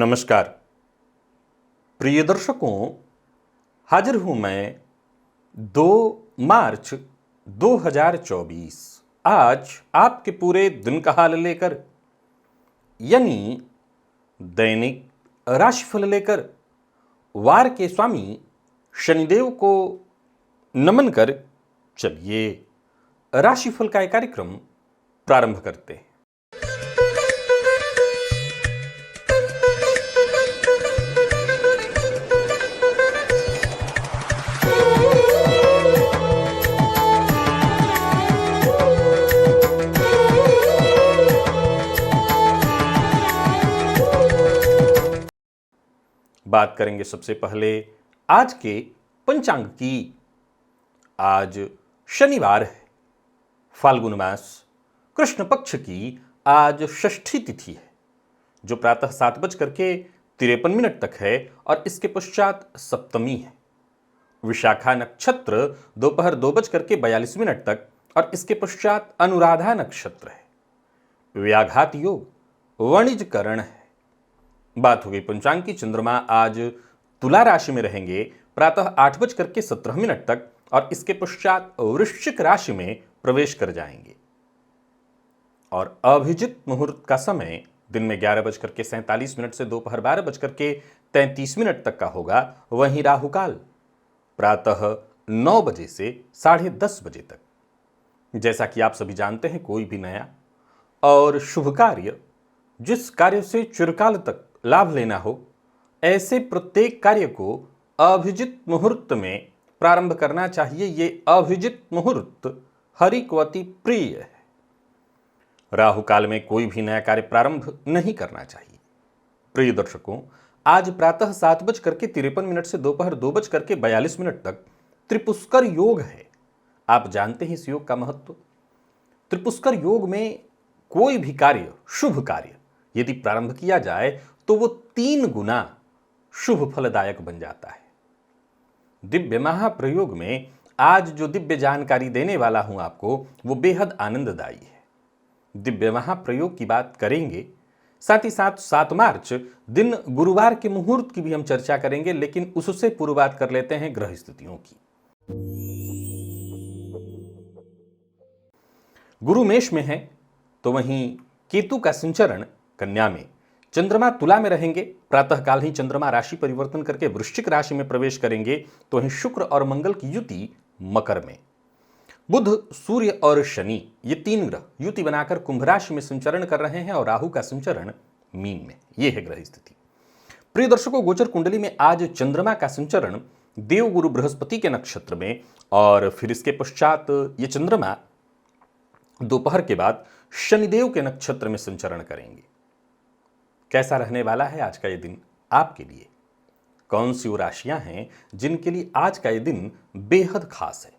नमस्कार प्रिय दर्शकों, हाजिर हूं मैं 2 मार्च 2024 आज आपके पूरे दिन का हाल लेकर, यानी दैनिक राशिफल लेकर वार के स्वामी शनिदेव को नमन कर चलिए राशिफल का एक कार्यक्रम प्रारंभ करते हैं। बात करेंगे सबसे पहले आज के पंचांग की। आज शनिवार है, फाल्गुन मास कृष्ण पक्ष की आज षष्ठी तिथि है, जो प्रातः 7:53 तक है और इसके पश्चात सप्तमी है। विशाखा नक्षत्र दोपहर 2:42 तक और इसके पश्चात अनुराधा नक्षत्र है। व्याघात योग वाणिज्यकरण है। बात हो गई पंचांग की। चंद्रमा आज तुला राशि में रहेंगे प्रातः 8:17 तक और इसके पश्चात वृश्चिक राशि में प्रवेश कर जाएंगे। और अभिजित मुहूर्त का समय दिन में 11:47 से दोपहर 12:33 तक का होगा। वहीं राहुकाल प्रातः 9 बजे से 10:30 बजे तक। जैसा कि आप सभी जानते हैं, कोई भी नया और शुभ कार्य, जिस कार्य से चिरकाल तक लाभ लेना हो, ऐसे प्रत्येक कार्य को अभिजित मुहूर्त में प्रारंभ करना चाहिए। ये अभिजित मुहूर्त हरि को अति प्रिय है। राहु काल में कोई भी नया कार्य प्रारंभ नहीं करना चाहिए। प्रिय दर्शकों, आज प्रातः 7:53 से दोपहर 2:42 तक त्रिपुष्कर योग है। आप जानते हैं इस योग का महत्व। त्रिपुष्कर योग में कोई भी कार्य, शुभ कार्य यदि प्रारंभ किया जाए तो वो 3 गुना शुभ फलदायक बन जाता है। दिव्य महाप्रयोग में आज जो दिव्य जानकारी देने वाला हूं आपको, वो बेहद आनंददायी है। दिव्य महाप्रयोग की बात करेंगे, साथ ही साथ 7 मार्च दिन गुरुवार के मुहूर्त की भी हम चर्चा करेंगे, लेकिन उससे पूर्व बात कर लेते हैं ग्रह स्थितियों की। गुरु मेष में है तो वहीं केतु का संचरण कन्या में, चंद्रमा तुला में रहेंगे। प्रातःकाल ही चंद्रमा राशि परिवर्तन करके वृश्चिक राशि में प्रवेश करेंगे, तो वहीं शुक्र और मंगल की युति मकर में। बुध, सूर्य और शनि, ये 3 ग्रह युति बनाकर कुंभ राशि में संचरण कर रहे हैं और राहु का संचरण मीन में। यह है ग्रह स्थिति। प्रिय दर्शकों, गोचर कुंडली में आज चंद्रमा का संचरण देवगुरु बृहस्पति के नक्षत्र में, और फिर इसके पश्चात ये चंद्रमा दोपहर के बाद शनिदेव के नक्षत्र में संचरण करेंगे। कैसा रहने वाला है आज का ये दिन आपके लिए? कौन सी वो राशियां हैं जिनके लिए आज का ये दिन बेहद खास है,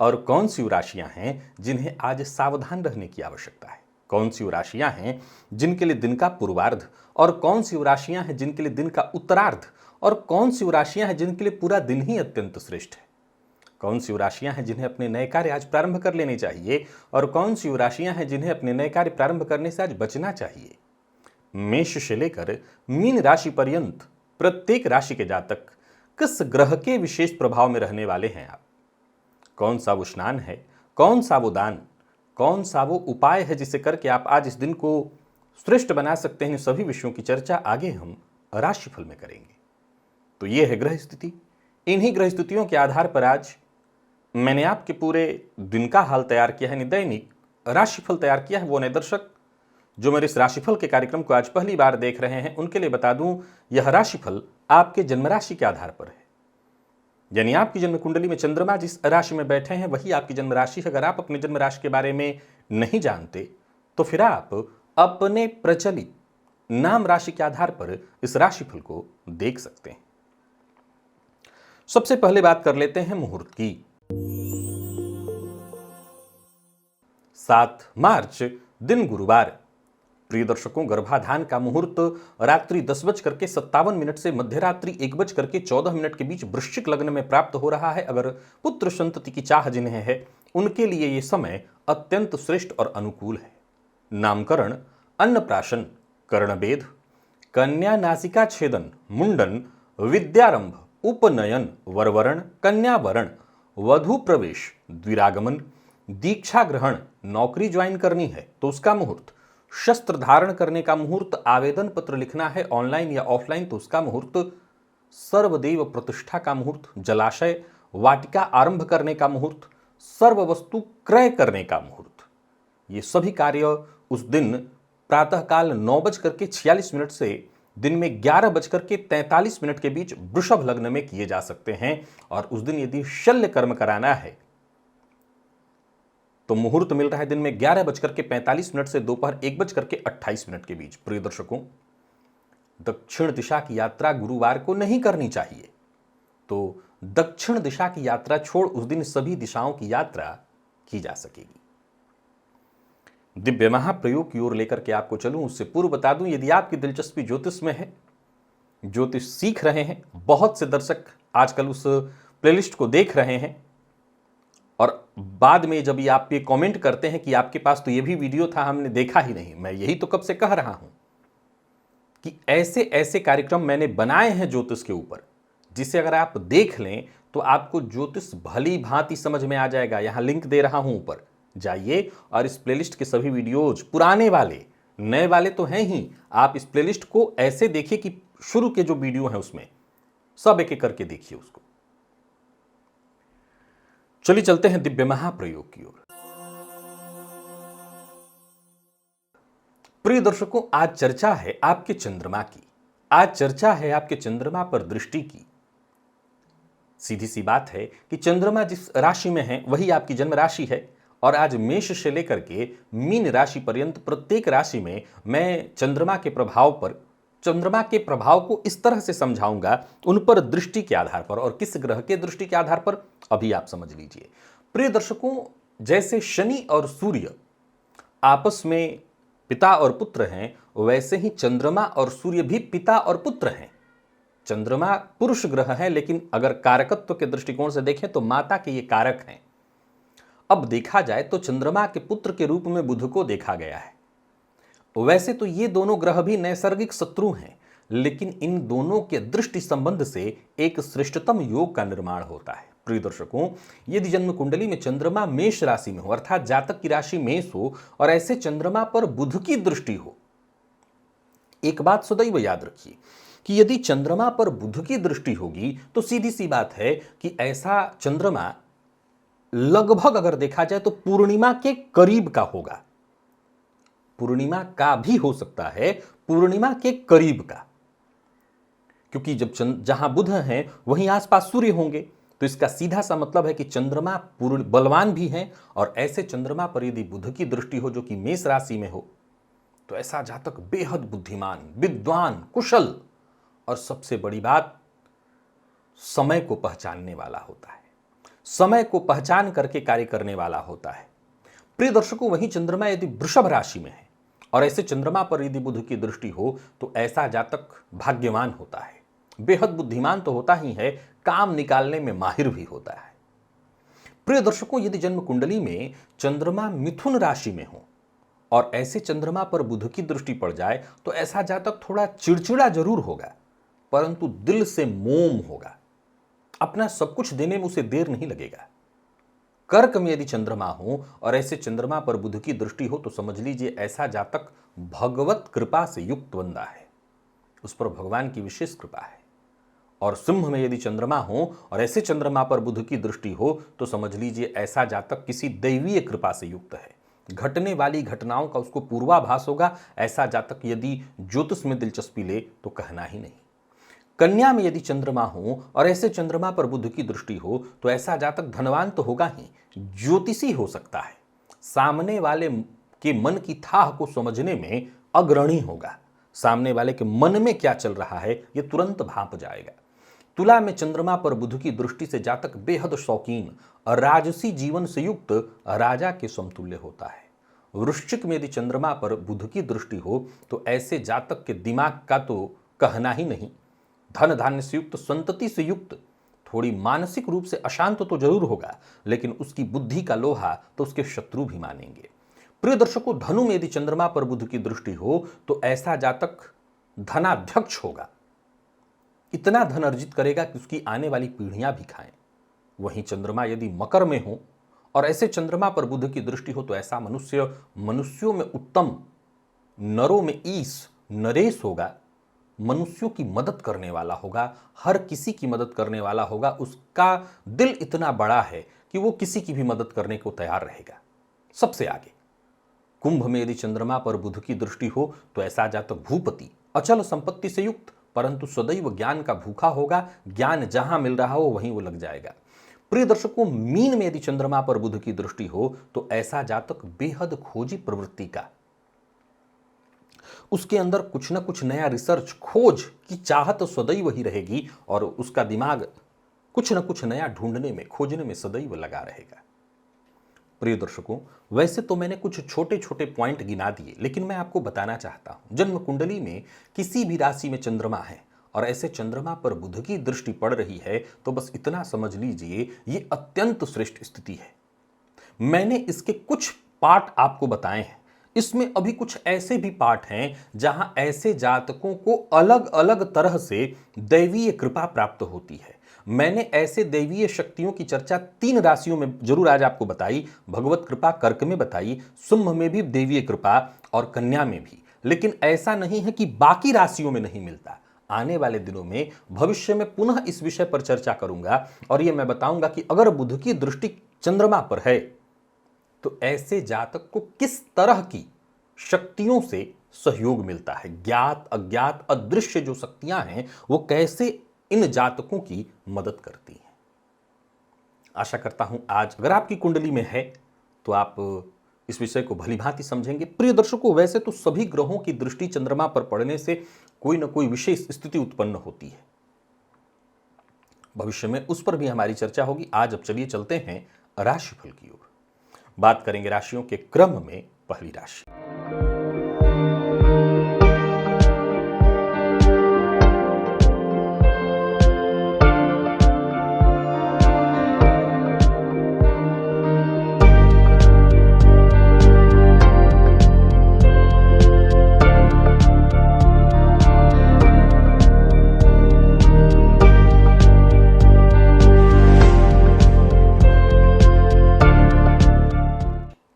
और कौन सी वो राशियां हैं जिन्हें आज सावधान रहने की आवश्यकता है? कौन सी वो राशियां हैं जिनके लिए दिन का पूर्वार्ध, और कौन सी वो राशियां हैं जिनके लिए दिन का उत्तरार्ध, और कौन सी वो राशियां हैं जिनके लिए पूरा दिन ही अत्यंत श्रेष्ठ है? कौन सी वो राशियां हैं जिन्हें अपने नए कार्य आज प्रारंभ कर लेने चाहिए, और कौन सी वो राशियां हैं जिन्हें अपने नए कार्य प्रारंभ करने से आज बचना चाहिए? मेष से लेकर मीन राशि पर्यंत प्रत्येक राशि के जातक किस ग्रह के विशेष प्रभाव में रहने वाले हैं आप? कौन सा वो स्नान है, कौन सा वो दान, कौन सा वो उपाय है जिसे करके आप आज इस दिन को श्रेष्ठ बना सकते हैं? सभी विषयों की चर्चा आगे हम राशिफल में करेंगे। तो ये है ग्रह स्थिति। इन्हीं ग्रह स्थितियों के आधार पर आज मैंने आपके पूरे दिन का हाल तैयार किया है, दैनिक राशिफल तैयार किया है। वो नए दर्शक जो मेरे इस राशिफल के कार्यक्रम को आज पहली बार देख रहे हैं, उनके लिए बता दूं, यह राशिफल आपके जन्म राशि के आधार पर है। यानी आपकी जन्म कुंडली में चंद्रमा जिस राशि में बैठे हैं वही आपकी जन्म राशि है। अगर आप अपने जन्म राशि के बारे में नहीं जानते तो फिर आप अपने प्रचलित नाम राशि के आधार पर इस राशिफल को देख सकते हैं। सबसे पहले बात कर लेते हैं मुहूर्त की। 7 मार्च दिन गुरुवार। प्रिय दर्शकों, गर्भाधान का मुहूर्त रात्रि 10:57 से मध्यरात्रि 1:14 के बीच वृश्चिक लग्न में प्राप्त हो रहा है। अगर पुत्र संतति की चाह जिन्हें है, उनके लिए यह समय अत्यंत श्रेष्ठ और अनुकूल है। नामकरण, अन्नप्राशन, कर्णवेध, कन्या नासिका छेदन, मुंडन, विद्यारंभ, उपनयन, वरवरण, कन्यावरण, वधु प्रवेश, द्विरागमन, दीक्षा ग्रहण, नौकरी ज्वाइन करनी है तो उसका मुहूर्त, शस्त्र धारण करने का मुहूर्त, आवेदन पत्र लिखना है ऑनलाइन या ऑफलाइन तो उसका मुहूर्त, सर्वदेव प्रतिष्ठा का मुहूर्त, जलाशय वाटिका आरंभ करने का मुहूर्त, सर्व वस्तु क्रय करने का मुहूर्त, ये सभी कार्य उस दिन प्रातःकाल 9:46 से दिन में 11:43 के बीच वृषभ लग्न में किए जा सकते हैं। और उस दिन यदि शल्य कर्म कराना है तो मुहूर्त मिल रहा है दिन में 11:45 से दोपहर 1:28 के बीच। प्रिय दर्शकों, दक्षिण दिशा की यात्रा गुरुवार को नहीं करनी चाहिए, तो दक्षिण दिशा की यात्रा छोड़ उस दिन सभी दिशाओं की यात्रा की जा सकेगी। दिव्य महाप्रयोग की ओर लेकर के आपको चलूं उससे पूर्व बता दूं, यदि आपकी दिलचस्पी ज्योतिष में है, ज्योतिष सीख रहे हैं, बहुत से दर्शक आजकल उस प्लेलिस्ट को देख रहे हैं और बाद में जब ये आप ये कमेंट करते हैं कि आपके पास तो ये भी वीडियो था, हमने देखा ही नहीं। मैं यही तो कब से कह रहा हूं कि ऐसे ऐसे कार्यक्रम मैंने बनाए हैं ज्योतिष के ऊपर, जिसे अगर आप देख लें तो आपको ज्योतिष भली भांति समझ में आ जाएगा। यहां लिंक दे रहा हूं, ऊपर जाइए और इस प्लेलिस्ट के सभी वीडियोज, पुराने वाले नए वाले तो हैं ही, आप इस प्लेलिस्ट को ऐसे देखिए कि शुरू के जो वीडियो हैं उसमें सब एक एक करके देखिए उसको। चलिए चलते हैं दिव्य महाप्रयोग की ओर। प्रिय दर्शकों, आज चर्चा है आपके चंद्रमा की, आज चर्चा है आपके चंद्रमा पर दृष्टि की। सीधी सी बात है कि चंद्रमा जिस राशि में है वही आपकी जन्म राशि है और आज मेष से लेकर के मीन राशि पर्यंत प्रत्येक राशि में मैं चंद्रमा के प्रभाव को इस तरह से समझाऊंगा, उन पर दृष्टि के आधार पर और किस ग्रह के दृष्टि के आधार पर, अभी आप समझ लीजिए। प्रिय दर्शकों, जैसे शनि और सूर्य आपस में पिता और पुत्र हैं, वैसे ही चंद्रमा और सूर्य भी पिता और पुत्र हैं। चंद्रमा पुरुष ग्रह है, लेकिन अगर कारकत्व के दृष्टिकोण से देखें तो माता के ये कारक हैं। अब देखा जाए तो चंद्रमा के पुत्र के रूप में बुध को देखा गया है। वैसे तो ये दोनों ग्रह भी नैसर्गिक शत्रु हैं, लेकिन इन दोनों के दृष्टि संबंध से एक श्रेष्ठतम योग का निर्माण होता है। प्रिय दर्शकों, यदि जन्म कुंडली में चंद्रमा मेष राशि में हो, अर्थात जातक की राशि मेष हो और ऐसे चंद्रमा पर बुध की दृष्टि हो, एक बात सदैव याद रखिए कि यदि चंद्रमा पर बुध की दृष्टि होगी तो सीधी सी बात है कि ऐसा चंद्रमा लगभग अगर देखा जाए तो पूर्णिमा के करीब का होगा। पूर्णिमा का भी हो सकता है, पूर्णिमा के करीब का, क्योंकि जब जहां बुध है वहीं आसपास सूर्य होंगे, तो इसका सीधा सा मतलब है कि चंद्रमा बलवान भी हैं। और ऐसे चंद्रमा पर यदि बुध की दृष्टि हो जो कि मेष राशि में हो, तो ऐसा जातक बेहद बुद्धिमान, विद्वान, कुशल और सबसे बड़ी बात, समय को पहचानने वाला होता है, समय को पहचान करके कार्य करने वाला होता है। प्रिय दर्शकों, वहीं चंद्रमा यदि वृषभ राशि में है और ऐसे चंद्रमा पर यदि बुध की दृष्टि हो तो ऐसा जातक भाग्यवान होता है, बेहद बुद्धिमान तो होता ही है, काम निकालने में माहिर भी होता है। प्रिय दर्शकों, यदि जन्म कुंडली में चंद्रमा मिथुन राशि में हो और ऐसे चंद्रमा पर बुध की दृष्टि पड़ जाए तो ऐसा जातक थोड़ा चिड़चिड़ा जरूर होगा, परंतु दिल से मोम होगा, अपना सब कुछ देने में उसे देर नहीं लगेगा। कर्क में यदि चंद्रमा हो और ऐसे चंद्रमा पर बुध की दृष्टि हो तो समझ लीजिए ऐसा जातक भगवत कृपा से युक्त बंदा है, उस पर भगवान की विशेष कृपा है। और सिंह में यदि चंद्रमा हो और ऐसे चंद्रमा पर बुध की दृष्टि हो तो समझ लीजिए ऐसा जातक किसी दैवीय कृपा से युक्त है, घटने वाली घटनाओं का उसको पूर्वाभास होगा। ऐसा जातक यदि ज्योतिष में दिलचस्पी ले तो कहना ही नहीं। कन्या में यदि चंद्रमा हो और ऐसे चंद्रमा पर बुध की दृष्टि हो तो ऐसा जातक धनवान तो होगा ही, ज्योतिषी हो सकता है, सामने वाले के मन की थाह को समझने में अग्रणी होगा, सामने वाले के मन में क्या चल रहा है यह तुरंत भांप जाएगा। तुला में चंद्रमा पर बुध की दृष्टि से जातक बेहद शौकीन, राजसी जीवन से युक्त राजा के समतुल्य होता है। वृश्चिक में यदि चंद्रमा पर बुध की दृष्टि हो तो ऐसे जातक के दिमाग का तो कहना ही नहीं, धन धान्य से युक्त, संतति से युक्त, थोड़ी मानसिक रूप से अशांत तो जरूर होगा, लेकिन उसकी बुद्धि का लोहा तो उसके शत्रु भी मानेंगे। प्रिय दर्शकों, धनु में यदि चंद्रमा पर बुध की दृष्टि हो तो ऐसा जातक धनाध्यक्ष होगा, इतना धन अर्जित करेगा कि उसकी आने वाली पीढ़ियां भी खाएं। वहीं चंद्रमा यदि मकर में हो और ऐसे चंद्रमा पर बुध की दृष्टि हो तो ऐसा मनुष्य मनुष्यों में उत्तम, नरों में ईश, नरेश होगा, मनुष्यों की मदद करने वाला होगा, हर किसी की मदद करने वाला होगा। उसका दिल इतना बड़ा है कि वो किसी की भी मदद करने को तैयार रहेगा। सबसे आगे कुंभ में यदि चंद्रमा पर बुध की दृष्टि हो तो ऐसा जातक भूपति, अचल संपत्ति से युक्त, परंतु सदैव ज्ञान का भूखा होगा। ज्ञान जहां मिल रहा हो वहीं वो लग जाएगा। प्रिय दर्शकों, मीन में यदि चंद्रमा पर बुध की दृष्टि हो तो ऐसा जातक बेहद खोजी प्रवृत्ति का, उसके अंदर कुछ ना कुछ नया रिसर्च, खोज की चाहत सदैव ही रहेगी और उसका दिमाग कुछ ना कुछ नया ढूंढने में, खोजने में सदैव लगा रहेगा। प्रिय दर्शकों, वैसे तो मैंने कुछ छोटे छोटे पॉइंट गिना दिए, लेकिन मैं आपको बताना चाहता हूं, जन्म कुंडली में किसी भी राशि में चंद्रमा है और ऐसे चंद्रमा पर बुध की दृष्टि पड़ रही है तो बस इतना समझ लीजिए ये अत्यंत श्रेष्ठ स्थिति है। मैंने इसके कुछ पार्ट आपको बताए हैं, इसमें अभी कुछ ऐसे भी पार्ट हैं जहां ऐसे जातकों को अलग अलग तरह से दैवीय कृपा प्राप्त होती है। मैंने ऐसे दैवीय शक्तियों की चर्चा 3 राशियों में जरूर आज आपको बताई। भगवत कृपा कर्क में बताई, सिंह में भी दैवीय कृपा और कन्या में भी। लेकिन ऐसा नहीं है कि बाकी राशियों में नहीं मिलता। आने वाले दिनों में, भविष्य में पुनः इस विषय पर चर्चा करूंगा और यह मैं बताऊंगा कि अगर बुध की दृष्टि चंद्रमा पर है तो ऐसे जातक को किस तरह की शक्तियों से सहयोग मिलता है। ज्ञात, अज्ञात, अदृश्य जो शक्तियां हैं वो कैसे इन जातकों की मदद करती हैं। आशा करता हूं आज अगर आपकी कुंडली में है तो आप इस विषय को भलीभांति समझेंगे। प्रिय दर्शकों, वैसे तो सभी ग्रहों की दृष्टि चंद्रमा पर पड़ने से कोई ना कोई विशेष स्थिति उत्पन्न होती है। भविष्य में उस पर भी हमारी चर्चा होगी। आज अब चलिए चलते हैं राशिफल की ओर। बात करेंगे राशियों के क्रम में पहली राशि।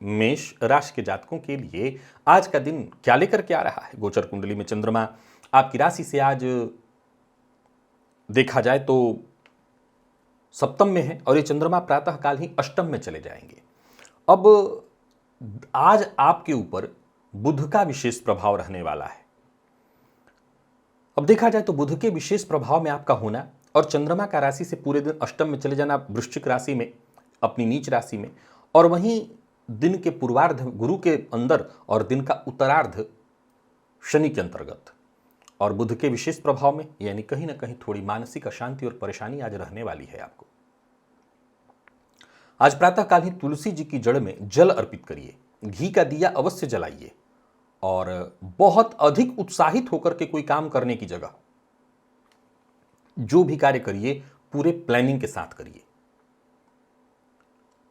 मेष राशि के जातकों के लिए आज का दिन क्या लेकर के आ रहा है। गोचर कुंडली में चंद्रमा आपकी राशि से आज देखा जाए तो सप्तम में है और ये चंद्रमा प्रातः काल ही अष्टम में चले जाएंगे। अब आज आपके ऊपर बुध का विशेष प्रभाव रहने वाला है। अब देखा जाए तो बुध के विशेष प्रभाव में आपका होना और चंद्रमा का राशि से पूरे दिन अष्टम में चले जाना, वृश्चिक राशि में, अपनी नीच राशि में, और वहीं दिन के पूर्वार्ध गुरु के अंदर और दिन का उत्तरार्ध शनि के अंतर्गत, और बुध के विशेष प्रभाव में, यानी कहीं ना कहीं थोड़ी मानसिक अशांति और परेशानी आज रहने वाली है आपको। आज प्रातःकाल ही तुलसी जी की जड़ में जल अर्पित करिए, घी का दिया अवश्य जलाइए और बहुत अधिक उत्साहित होकर के कोई काम करने की जगह जो भी कार्य करिए पूरे प्लानिंग के साथ करिए।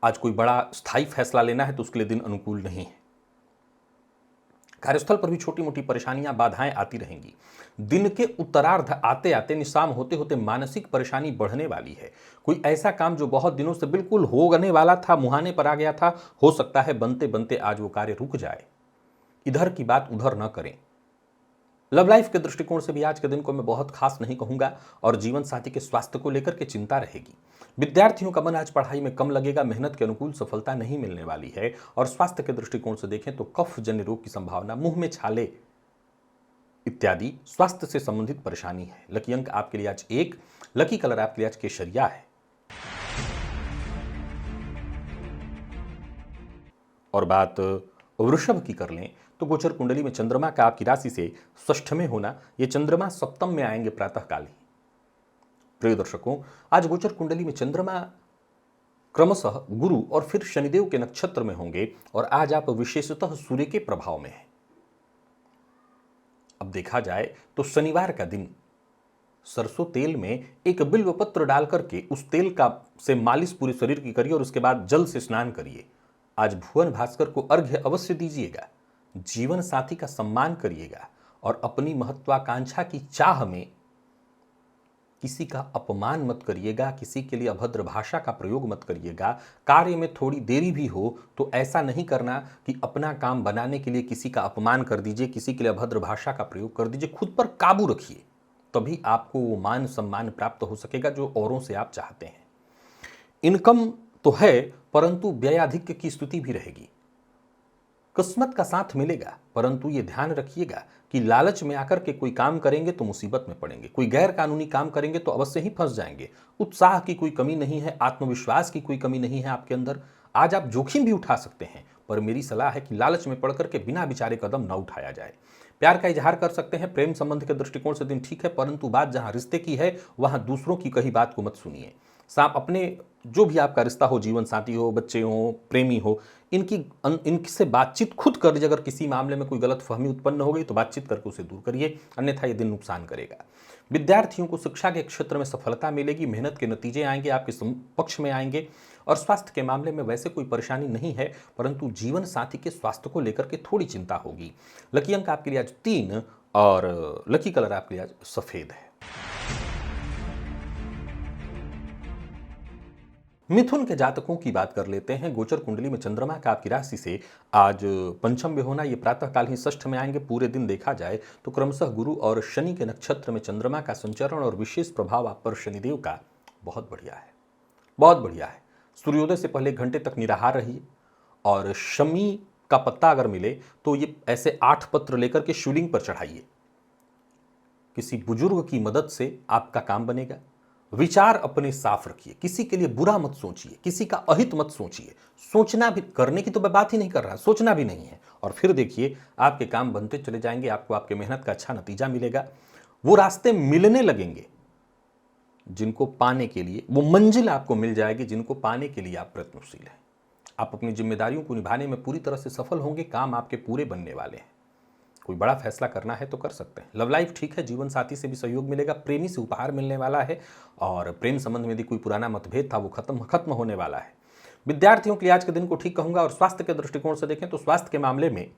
आज कोई बड़ा स्थायी फैसला लेना है तो उसके लिए दिन अनुकूल नहीं है। कार्यस्थल पर भी छोटी मोटी परेशानियां, बाधाएं आती रहेंगी। दिन के उत्तरार्ध आते आते, निशाम होते होते मानसिक परेशानी बढ़ने वाली है। कोई ऐसा काम जो बहुत दिनों से बिल्कुल होने वाला था, मुहाने पर आ गया था, हो सकता है बनते बनते आज वो कार्य रुक जाए। इधर की बात उधर न करें। लव लाइफ के दृष्टिकोण से भी आज के दिन को मैं बहुत खास नहीं कहूंगा और जीवन साथी के स्वास्थ्य को लेकर के चिंता रहेगी। विद्यार्थियों का मन आज पढ़ाई में कम लगेगा, मेहनत के अनुकूल सफलता नहीं मिलने वाली है। और स्वास्थ्य के दृष्टिकोण से देखें तो कफ जन्य रोग की संभावना, मुंह में छाले इत्यादि स्वास्थ्य से संबंधित परेशानी है। लकी अंक आपके लिए आज 1, लकी कलर आपके लिए आज केसरिया है। और बात वृषभ की कर लें तो गोचर कुंडली में चंद्रमा का आपकी राशि से षष्ठ में होना, ये चंद्रमा सप्तम में आएंगे प्रातःकाल ही। प्रिय दर्शकों, आज गोचर कुंडली में चंद्रमा क्रमशः गुरु और फिर शनिदेव के नक्षत्र में होंगे और आज आप विशेषतः सूर्य के प्रभाव में हैं। अब देखा जाए तो शनिवार का दिन सरसों तेल में एक बिल्व पत्र डालकर के उस तेल का से मालिश पूरे शरीर की करिए और उसके बाद जल से स्नान करिए। आज भुवन भास्कर को अर्घ्य अवश्य दीजिएगा, जीवन साथी का सम्मान करिएगा और अपनी महत्वाकांक्षा की चाह में किसी का अपमान मत करिएगा, किसी के लिए अभद्र भाषा का प्रयोग मत करिएगा। कार्य में थोड़ी देरी भी हो तो ऐसा नहीं करना कि अपना काम बनाने के लिए किसी का अपमान कर दीजिए, किसी के लिए अभद्र भाषा का प्रयोग कर दीजिए। खुद पर काबू रखिए, तभी आपको वो मान सम्मान प्राप्त हो सकेगा जो औरों से आप चाहते हैं। इनकम तो है, परंतु व्ययाधिक्य की स्थिति भी रहेगी। किस्मत का साथ मिलेगा, परंतु ये ध्यान रखिएगा कि लालच में आकर के कोई काम करेंगे तो मुसीबत में पड़ेंगे, कोई गैर कानूनी काम करेंगे तो अवश्य ही फंस जाएंगे। उत्साह की कोई कमी नहीं है, आत्मविश्वास की कोई कमी नहीं है आपके अंदर। आज आप जोखिम भी उठा सकते हैं, पर मेरी सलाह है कि लालच में पड़ करके बिना विचारे कदम न उठाया जाए। प्यार का इजहार कर सकते हैं, प्रेम संबंध के दृष्टिकोण से दिन ठीक है, परंतु बात जहां रिश्ते की है वहां दूसरों की कही बात को मत सुनिए। सांप अपने जो भी आपका रिश्ता हो, जीवन साथी हो, बच्चे हो, प्रेमी हो, इनसे बातचीत खुद कर लीजिए। अगर किसी मामले में कोई गलत फहमी उत्पन्न हो गई तो बातचीत करके उसे दूर करिए, अन्यथा ये दिन नुकसान करेगा। विद्यार्थियों को शिक्षा के क्षेत्र में सफलता मिलेगी, मेहनत के नतीजे आएंगे, आपके पक्ष में आएंगे। और स्वास्थ्य के मामले में वैसे कोई परेशानी नहीं है, परंतु जीवन साथी के स्वास्थ्य को लेकर के थोड़ी चिंता होगी। लकी अंक आपके लिए आज 3 और लकी कलर आपके लिए आज सफेद है। मिथुन के जातकों की बात कर लेते हैं। गोचर कुंडली में चंद्रमा का आपकी राशि से आज पंचम में होना, ये प्रातःकाल ही षष्ठ में आएंगे। पूरे दिन देखा जाए तो क्रमशः गुरु और शनि के नक्षत्र में चंद्रमा का संचरण और विशेष प्रभाव आप पर शनिदेव का बहुत बढ़िया है, बहुत बढ़िया है। सूर्योदय से पहले घंटे तक निराहार रहिए और शमी का पत्ता अगर मिले तो ये ऐसे 8 पत्र लेकर के शिवलिंग पर चढ़ाइए। किसी बुजुर्ग की मदद से आपका काम बनेगा। विचार अपने साफ रखिए, किसी के लिए बुरा मत सोचिए, किसी का अहित मत सोचिए। सोचना भी, करने की तो मैं बात ही नहीं कर रहा, सोचना भी नहीं है। और फिर देखिए आपके काम बनते चले जाएंगे, आपको आपके मेहनत का अच्छा नतीजा मिलेगा। वो रास्ते मिलने लगेंगे जिनको पाने के लिए, वो मंजिल आपको मिल जाएगी जिनको पाने के लिए आप प्रयत्नशील हैं। आप अपनी जिम्मेदारियों को निभाने में पूरी तरह से सफल होंगे, काम आपके पूरे बनने वाले हैं। कोई बड़ा फैसला करना है तो कर सकते हैं। लव लाइफ ठीक है, जीवन साथी से भी सहयोग मिलेगा, प्रेमी से उपहार मिलने वाला है और प्रेम संबंध में यदि कोई पुराना मतभेद था वो खत्म होने वाला है। विद्यार्थियों के लिए आज के दिन को ठीक कहूंगा। और स्वास्थ्य के दृष्टिकोण से देखें तो स्वास्थ्य के मामले में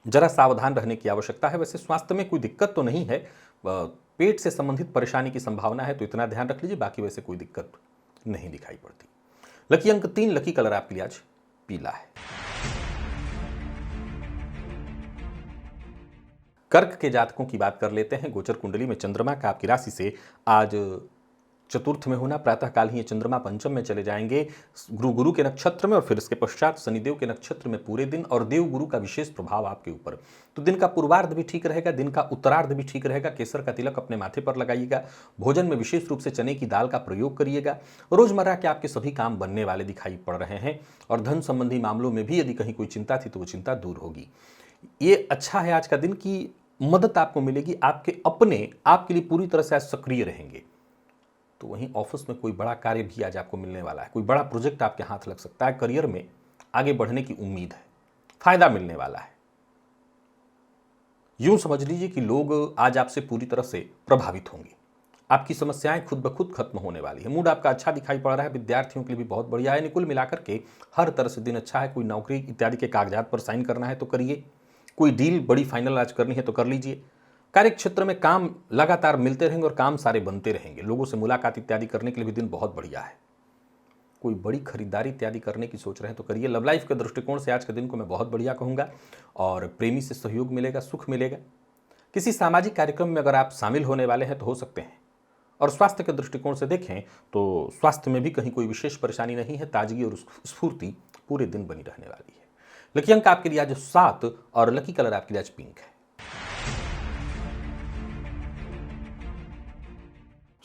जरा सावधान रहने की आवश्यकता है। वैसे स्वास्थ्य में कोई दिक्कत तो नहीं है, पेट से संबंधित परेशानी की संभावना है, तो इतना ध्यान रख लीजिए, बाकी वैसे कोई दिक्कत नहीं दिखाई पड़ती। लकी अंक 3, लकी कलर आपके लिए आज पीला है। कर्क के जातकों की बात कर लेते हैं। गोचर कुंडली में चंद्रमा का आपकी राशि से आज चतुर्थ में होना, प्रातःकाल ही ये चंद्रमा पंचम में चले जाएंगे गुरु के नक्षत्र में, और फिर इसके पश्चात शनिदेव के नक्षत्र में पूरे दिन, और देव गुरु का विशेष प्रभाव आपके ऊपर। तो दिन का पूर्वार्ध भी ठीक रहेगा, दिन का उत्तरार्ध भी ठीक रहेगा। केसर का तिलक अपने माथे पर लगाइएगा। भोजन में विशेष रूप से चने की दाल का प्रयोग करिएगा। रोजमर्रा के आपके सभी काम बनने वाले दिखाई पड़ रहे हैं। और धन संबंधी मामलों में भी यदि कहीं कोई चिंता थी तो वो चिंता दूर होगी। ये अच्छा है आज का दिन की मदद आपको मिलेगी, आपके अपने आपके लिए पूरी तरह से आज सक्रिय रहेंगे। तो वहीं ऑफिस में कोई बड़ा कार्य भी आज आपको मिलने वाला है, कोई बड़ा प्रोजेक्ट आपके हाथ लग सकता है। करियर में आगे बढ़ने की उम्मीद है, फायदा मिलने वाला है। यूं समझ लीजिए कि लोग आज आपसे पूरी तरह से प्रभावित होंगे। आपकी समस्याएं खुद ब खुद खत्म होने वाली है। मूड आपका अच्छा दिखाई पड़ रहा है। विद्यार्थियों के लिए भी बहुत बढ़िया है। कुल मिलाकर के हर तरह से दिन अच्छा है। कोई नौकरी इत्यादि के कागजात पर साइन करना है तो करिए, कोई डील बड़ी फाइनल आज करनी है तो कर लीजिए। कार्य क्षेत्र में काम लगातार मिलते रहेंगे और काम सारे बनते रहेंगे। लोगों से मुलाकात इत्यादि करने के लिए भी दिन बहुत बढ़िया है। कोई बड़ी खरीदारी इत्यादि करने की सोच रहे हैं तो करिए। लव लाइफ के दृष्टिकोण से आज के दिन को मैं बहुत बढ़िया कहूँगा और प्रेमी से सहयोग मिलेगा, सुख मिलेगा। किसी सामाजिक कार्यक्रम में अगर आप शामिल होने वाले हैं तो हो सकते हैं। और स्वास्थ्य के दृष्टिकोण से देखें तो स्वास्थ्य में भी कहीं कोई विशेष परेशानी नहीं है। ताजगी और स्फूर्ति पूरे दिन बनी रहने वाली है। लकी अंक आपके लिए आज 7 और लकी कलर आपके लिए आज पिंक है।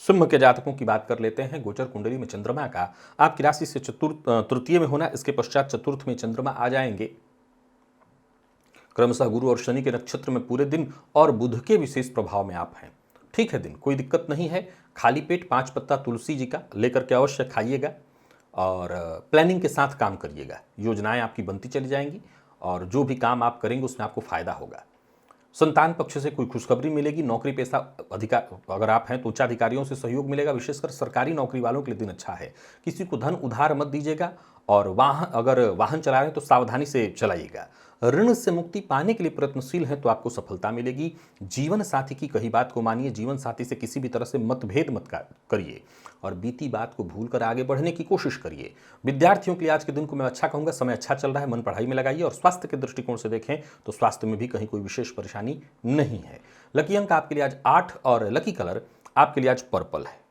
सिंह के जातकों की बात कर लेते हैं। गोचर कुंडली में चंद्रमा का आपकी राशि से तृतीय में होना, इसके पश्चात चतुर्थ में चंद्रमा आ जाएंगे। क्रमशः गुरु और शनि के नक्षत्र में पूरे दिन और बुध के विशेष प्रभाव में आप हैं। ठीक है दिन, कोई दिक्कत नहीं है। खाली पेट 5 पत्ता तुलसी जी का लेकर के अवश्य खाइएगा और प्लानिंग के साथ काम करिएगा। योजनाएं आपकी बनती चली जाएंगी और जो भी काम आप करेंगे उसमें आपको फायदा होगा। संतान पक्ष से कोई खुशखबरी मिलेगी। नौकरी पेशा अधिकार अगर आप हैं तो उच्चाधिकारियों से सहयोग मिलेगा। विशेषकर सरकारी नौकरी वालों के लिए दिन अच्छा है। किसी को धन उधार मत दीजिएगा और अगर वाहन चला रहे हैं तो सावधानी से चलाइएगा। ऋण से मुक्ति पाने के लिए प्रयत्नशील हैं तो आपको सफलता मिलेगी। जीवन साथी की कही बात को मानिए, जीवन साथी से किसी भी तरह से मतभेद मत करिए और बीती बात को भूलकर आगे बढ़ने की कोशिश करिए। विद्यार्थियों के लिए आज के दिन को मैं अच्छा कहूंगा, समय अच्छा चल रहा है, मन पढ़ाई में लगाइए। और स्वास्थ्य के दृष्टिकोण से देखें तो स्वास्थ्य में भी कहीं कोई विशेष परेशानी नहीं है। लकी अंक आपके लिए आज 8 और लकी कलर आपके लिए आज पर्पल है।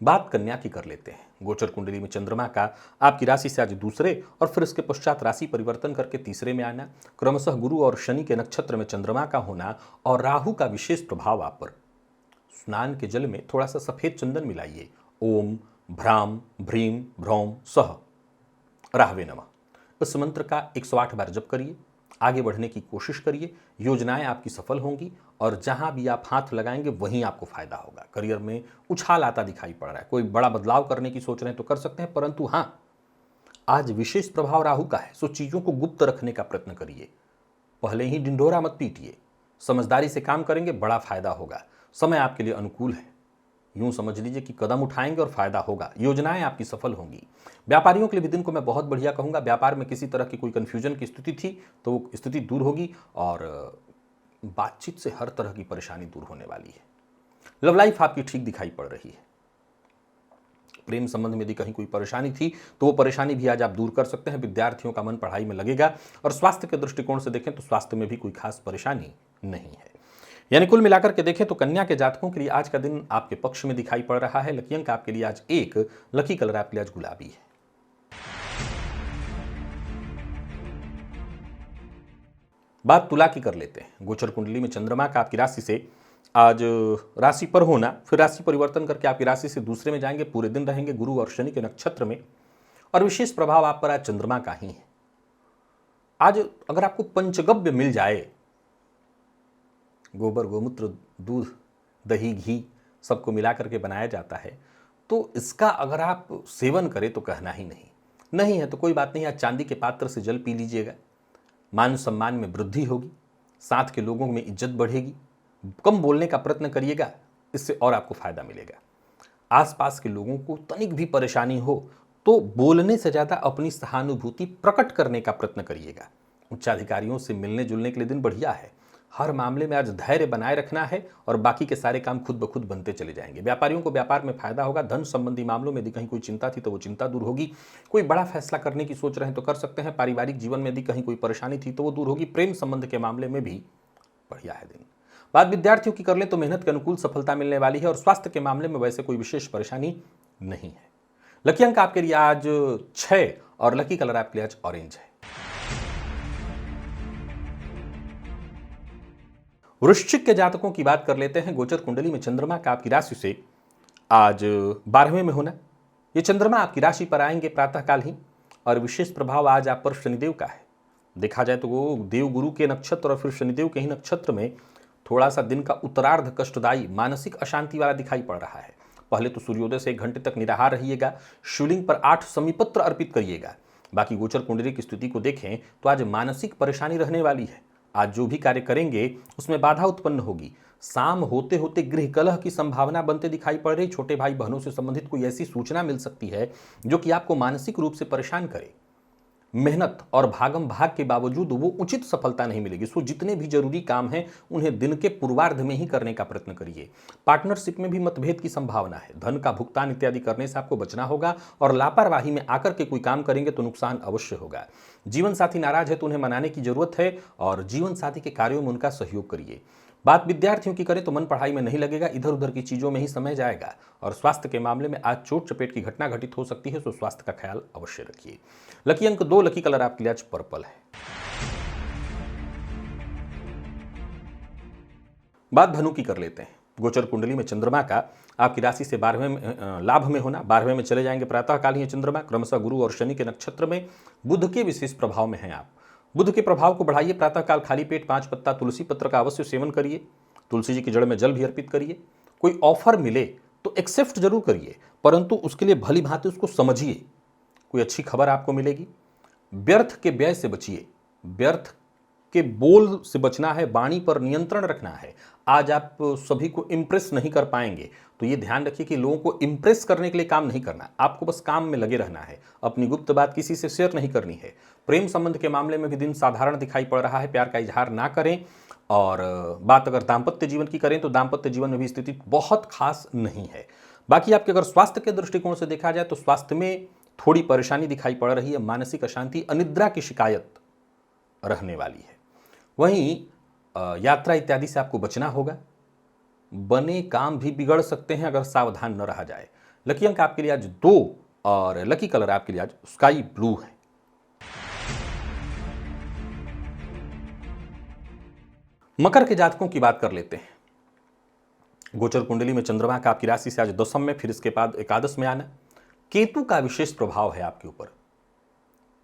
बात कन्या की कर लेते हैं। गोचर कुंडली में चंद्रमा का आपकी राशि से आज दूसरे और फिर इसके पश्चात राशि परिवर्तन करके तीसरे में आना, क्रमशः गुरु और शनि के नक्षत्र में चंद्रमा का होना और राहु का विशेष प्रभाव आप पर। स्नान के जल में थोड़ा सा सफेद चंदन मिलाइए। ओम भ्राम भ्रीम भ्रौम सह राहवे नमः इस मंत्र का 108 बार जप करिए। आगे बढ़ने की कोशिश करिए, योजनाएं आपकी सफल होंगी और जहां भी आप हाथ लगाएंगे वहीं आपको फायदा होगा। करियर में उछाल आता दिखाई पड़ रहा है, कोई बड़ा बदलाव करने की सोच रहे हैं तो कर सकते हैं, परंतु हां, आज विशेष प्रभाव राहु का है, सो चीजों को गुप्त रखने का प्रयत्न करिए। पहले ही ढिंढोरा मत पीटिए, समझदारी से काम करेंगे, बड़ा फायदा होगा। समय आपके लिए अनुकूल है, यूं समझ लीजिए कि कदम उठाएंगे और फायदा होगा। योजनाएं आपकी सफल होंगी। व्यापारियों के लिए भी दिन को मैं बहुत बढ़िया कहूंगा। व्यापार में किसी तरह की कोई कंफ्यूजन की स्थिति थी तो वो स्थिति दूर होगी और बातचीत से हर तरह की परेशानी दूर होने वाली है। लव लाइफ आपकी ठीक दिखाई पड़ रही है। प्रेम संबंध में यदि कहीं कोई परेशानी थी तो वो परेशानी भी आज आप दूर कर सकते हैं। विद्यार्थियों का मन पढ़ाई में लगेगा और स्वास्थ्य के दृष्टिकोण से देखें तो स्वास्थ्य में भी कोई खास परेशानी नहीं है। यानी कुल मिलाकर के देखें तो कन्या के जातकों के लिए आज का दिन आपके पक्ष में दिखाई पड़ रहा है। लकी अंक आपके लिए आज 1, लकी कलर आपके लिए आज गुलाबी है। बात तुला की कर लेते हैं। गोचर कुंडली में चंद्रमा का आपकी राशि से आज राशि पर होना, फिर राशि परिवर्तन करके आपकी राशि से दूसरे में जाएंगे, पूरे दिन रहेंगे गुरु और शनि के नक्षत्र में और विशेष प्रभाव आप पर आज चंद्रमा का ही है। आज अगर आपको पंचगव्य मिल जाए, गोबर गोमूत्र दूध दही घी सबको मिला करके बनाया जाता है, तो इसका अगर आप सेवन करें तो कहना ही नहीं है तो कोई बात नहीं। आज चांदी के पात्र से जल पी लीजिएगा, मान सम्मान में वृद्धि होगी, साथ के लोगों में इज्जत बढ़ेगी। कम बोलने का प्रयत्न करिएगा, इससे और आपको फायदा मिलेगा। आसपास के लोगों को तनिक भी परेशानी हो तो बोलने से ज्यादा अपनी सहानुभूति प्रकट करने का प्रयत्न करिएगा। उच्चाधिकारियों से मिलने जुलने के लिए दिन बढ़िया है। हर मामले में आज धैर्य बनाए रखना है और बाकी के सारे काम खुद ब खुद बनते चले जाएंगे। व्यापारियों को व्यापार में फायदा होगा। धन संबंधी मामलों में यदि कहीं कोई चिंता थी तो वो चिंता दूर होगी। कोई बड़ा फैसला करने की सोच रहे हैं तो कर सकते हैं। पारिवारिक जीवन में यदि कहीं कोई परेशानी थी तो वो दूर होगी। प्रेम संबंध के मामले में भी बढ़िया है दिन। बात विद्यार्थियों की कर ले तो मेहनत के अनुकूल सफलता मिलने वाली है और स्वास्थ्य के मामले में वैसे कोई विशेष परेशानी नहीं है। लकी अंक आपके लिए आज 6 और लकी कलर आपके लिए आज ऑरेंज है। वृश्चिक के जातकों की बात कर लेते हैं। गोचर कुंडली में चंद्रमा का आपकी राशि से आज 12वें में होना, ये चंद्रमा आपकी राशि पर आएंगे प्रातःकाल ही और विशेष प्रभाव आज आप पर शनिदेव का है। देखा जाए तो वो देव गुरु के नक्षत्र और फिर शनिदेव के ही नक्षत्र में थोड़ा सा दिन का उत्तरार्ध कष्टदायी मानसिक अशांति वाला दिखाई पड़ रहा है। पहले तो सूर्योदय से 1 घंटे तक निराहार रहिएगा, शिवलिंग पर 8 समीपत्र अर्पित करिएगा। बाकी गोचर कुंडली की स्थिति को देखें तो आज मानसिक परेशानी रहने वाली है। आज जो भी कार्य करेंगे उसमें बाधा उत्पन्न होगी। शाम होते होते गृह कलह की संभावना बनते दिखाई पड़ रही। छोटे भाई बहनों से संबंधित कोई ऐसी सूचना मिल सकती है जो कि आपको मानसिक रूप से परेशान करे। मेहनत और भागम भाग के बावजूद वो उचित सफलता नहीं मिलेगी। सो जितने भी जरूरी काम हैं उन्हें दिन के पूर्वार्ध में ही करने का प्रयत्न करिए। पार्टनरशिप में भी मतभेद की संभावना है। धन का भुगतान इत्यादि करने से आपको बचना होगा और लापरवाही में आकर के कोई काम करेंगे तो नुकसान अवश्य होगा। जीवन साथी नाराज है तो उन्हें मनाने की जरूरत है और जीवन साथी के कार्यों में उनका सहयोग करिए। बात विद्यार्थियों की करें तो मन पढ़ाई में नहीं लगेगा, इधर उधर की चीजों में ही समय जाएगा और स्वास्थ्य के मामले में आज चोट चपेट की घटना घटित हो सकती है, तो स्वास्थ्य का ख्याल अवश्य रखिए। लकी अंक 2, लकी कलर आपके लिए आज पर्पल है। बात धनु की कर लेते हैं। गोचर कुंडली में चंद्रमा का आपकी राशि से 12वें में लाभ में होना, 12वें में चले जाएंगे प्रातःकाल ही चंद्रमा, क्रमशः गुरु और शनि के नक्षत्र में। बुध के विशेष प्रभाव में हैं आप। बुध के प्रभाव को बढ़ाइए। प्रातःकाल खाली पेट 5 पत्ता तुलसी पत्र का अवश्य सेवन करिए। तुलसी जी की जड़ में जल भी अर्पित करिए। कोई ऑफर मिले तो एक्सेप्ट जरूर करिए, परंतु उसके लिए भली भांति उसको समझिए। कोई अच्छी खबर आपको मिलेगी। व्यर्थ के व्यय से बचिए। व्यर्थ के बोल से बचना है, वाणी पर नियंत्रण रखना है। आज आप सभी को इम्प्रेस नहीं कर पाएंगे, तो ये ध्यान रखिए कि लोगों को इम्प्रेस करने के लिए काम नहीं करना, आपको बस काम में लगे रहना है। अपनी गुप्त बात किसी से शेयर नहीं करनी है। प्रेम संबंध के मामले में भी दिन साधारण दिखाई पड़ रहा है, प्यार का इजहार ना करें। और बात अगर दाम्पत्य जीवन की करें तो दाम्पत्य जीवन में भी स्थिति बहुत खास नहीं है। बाकी आपके अगर स्वास्थ्य के दृष्टिकोण से देखा जाए तो स्वास्थ्य में थोड़ी परेशानी दिखाई पड़ रही है, मानसिक अशांति, अनिद्रा की शिकायत रहने वाली है। वहीं यात्रा इत्यादि से आपको बचना होगा। बने काम भी बिगड़ सकते हैं अगर सावधान न रहा जाए। लकी अंक आपके लिए आज 2 और लकी कलर आपके लिए आज स्काई ब्लू है। मकर के जातकों की बात कर लेते हैं। गोचर कुंडली में चंद्रमा का आपकी राशि से आज दशम में, फिर इसके बाद एकादश में आना। केतु का विशेष प्रभाव है आपके ऊपर।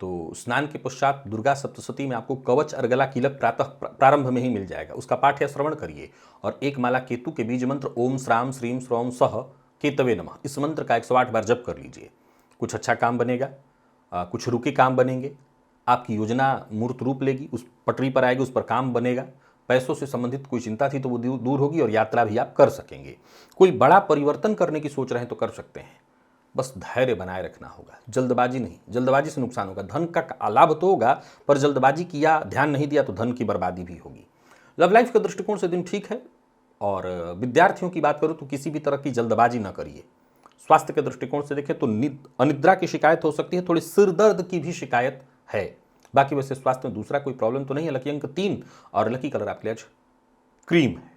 तो स्नान के पश्चात दुर्गा सप्तशती में आपको कवच अर्गला कीलक प्रातः प्रारंभ में ही मिल जाएगा, उसका पाठ या श्रवण करिए। और एक माला केतु के बीज मंत्र ओम श्राम श्रीम श्रौम सह केतवे नमः, इस मंत्र का 108 बार जप कर लीजिए। कुछ अच्छा काम बनेगा, कुछ रुके काम बनेंगे, आपकी योजना मूर्त रूप लेगी, उस पटरी पर आएगी, उस पर काम बनेगा। पैसों से संबंधित कोई चिंता थी तो वो दूर होगी और यात्रा भी आप कर सकेंगे। कोई बड़ा परिवर्तन करने की सोच रहे हैं तो कर सकते हैं, बस धैर्य बनाए रखना होगा, जल्दबाजी नहीं। जल्दबाजी से नुकसान होगा। धन का लाभ तो होगा, पर जल्दबाजी किया, ध्यान नहीं दिया तो धन की बर्बादी भी होगी। लव लाइफ के दृष्टिकोण से दिन ठीक है। और विद्यार्थियों की बात करूं तो किसी भी तरह की जल्दबाजी न करिए। स्वास्थ्य के दृष्टिकोण से देखें तो अनिद्रा की शिकायत हो सकती है, थोड़ी सिर दर्द की भी शिकायत है। बाकी वैसे स्वास्थ्य में दूसरा कोई प्रॉब्लम तो नहीं है। लकी अंक 3 और लकी कलर आपके लिए आज क्रीम है।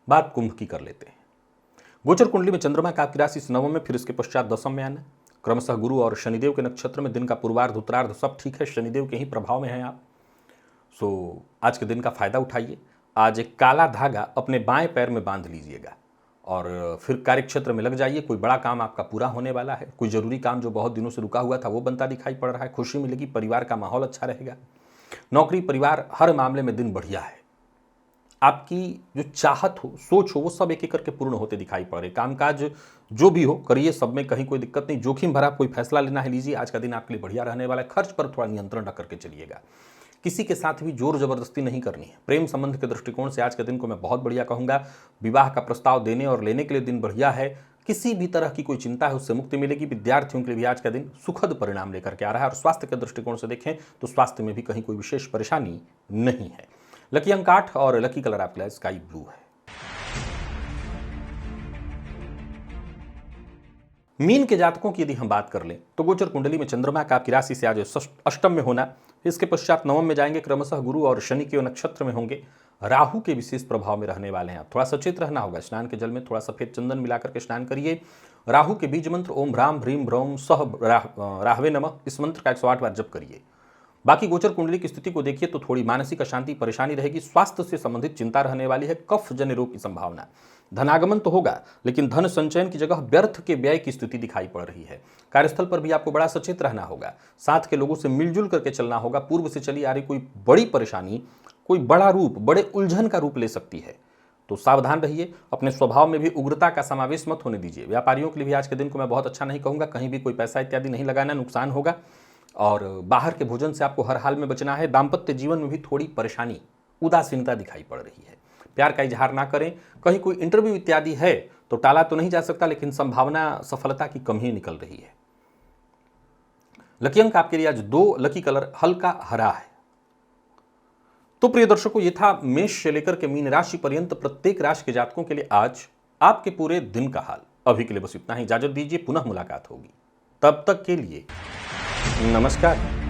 बात कुंभ की कर लेते हैं। गोचर कुंडली में चंद्रमा का आपकी राशि से 9 में, फिर इसके पश्चात 10 में आना। क्रमशः गुरु और शनिदेव के नक्षत्र में, दिन का पूर्वार्ध उत्तरार्ध सब ठीक है, शनिदेव के ही प्रभाव में हैं आप। आज के दिन का फायदा उठाइए। आज एक काला धागा अपने बाएं पैर में बांध लीजिएगा और फिर कार्यक्षेत्र में लग जाइए। कोई बड़ा काम आपका पूरा होने वाला है। कोई जरूरी काम जो बहुत दिनों से रुका हुआ था वो बनता दिखाई पड़ रहा है। खुशी मिलेगी, परिवार का माहौल अच्छा रहेगा। नौकरी परिवार हर मामले में दिन बढ़िया है। आपकी जो चाहत हो, सोच हो, वो सब एक एक करके पूर्ण होते दिखाई पड़ रहे। कामकाज जो भी हो करिए, सब में कहीं कोई दिक्कत नहीं। जोखिम भरा कोई फैसला लेना है लीजिए। आज का दिन आपके लिए बढ़िया रहने वाला है। खर्च पर थोड़ा नियंत्रण रख करके चलिएगा। किसी के साथ भी जोर जबरदस्ती नहीं करनी है। प्रेम संबंध के दृष्टिकोण से आज के दिन को मैं बहुत बढ़िया कहूंगा। विवाह का प्रस्ताव देने और लेने के लिए दिन बढ़िया है। किसी भी तरह की कोई चिंता है उससे मुक्ति मिलेगी। विद्यार्थियों के लिए भी आज का दिन सुखद परिणाम लेकर के आ रहा है। और स्वास्थ्य के दृष्टिकोण से देखें तो स्वास्थ्य में भी कहीं कोई विशेष परेशानी नहीं है। लकी अंक 8 और लकी कलर आपके लिए स्काई ब्लू है। मीन के जातकों की यदि हम बात कर लें तो गोचर कुंडली में चंद्रमा का आपकी राशि से आज अष्टम में होना, इसके पश्चात 9 में जाएंगे। क्रमशः गुरु और शनि के नक्षत्र में होंगे। राहु के विशेष प्रभाव में रहने वाले हैं आप। थोड़ा सचेत रहना होगा। स्नान के जल में थोड़ा सफेद चंदन मिलाकर के स्नान करिए। राहु के बीज मंत्र ओम ह्राम ह्रीम ह्रौम सह राहवे नमः, इस मंत्र का 108 बार जप करिए। बाकी गोचर कुंडली की स्थिति को देखिए तो थोड़ी मानसिक अशांति परेशानी रहेगी। स्वास्थ्य से संबंधित चिंता रहने वाली है। कफ जन्य रोग की संभावना। धनागमन तो होगा लेकिन धन संचयन की जगह व्यर्थ के व्यय की स्थिति दिखाई पड़ रही है। कार्यस्थल पर भी आपको बड़ा सचेत रहना होगा। साथ के लोगों से मिलजुल करके चलना होगा। पूर्व से चली आ रही कोई बड़ी परेशानी कोई बड़ा रूप, बड़े उलझन का रूप ले सकती है, तो सावधान रहिए। अपने स्वभाव में भी उग्रता का समावेश मत होने दीजिए। व्यापारियों के लिए भी आज के दिन को मैं बहुत अच्छा नहीं कहूंगा। कहीं भी कोई पैसा इत्यादि नहीं लगाना, नुकसान होगा। और बाहर के भोजन से आपको हर हाल में बचना है। दाम्पत्य जीवन में भी थोड़ी परेशानी, उदासीनता दिखाई पड़ रही है। प्यार का इजहार ना करें। कहीं कोई इंटरव्यू इत्यादि है तो टाला तो नहीं जा सकता, लेकिन संभावना सफलता की कम ही निकल रही है। लकी अंक आपके लिए आज 2, लकी कलर हल्का हरा है। तो प्रिय दर्शकों, ये था मेष से लेकर के मीन राशि पर्यंत प्रत्येक राशि के जातकों के लिए आज आपके पूरे दिन का हाल। अभी के लिए बस इतना ही। इजाजत दीजिए, पुनः मुलाकात होगी। तब तक के लिए नमस्कार।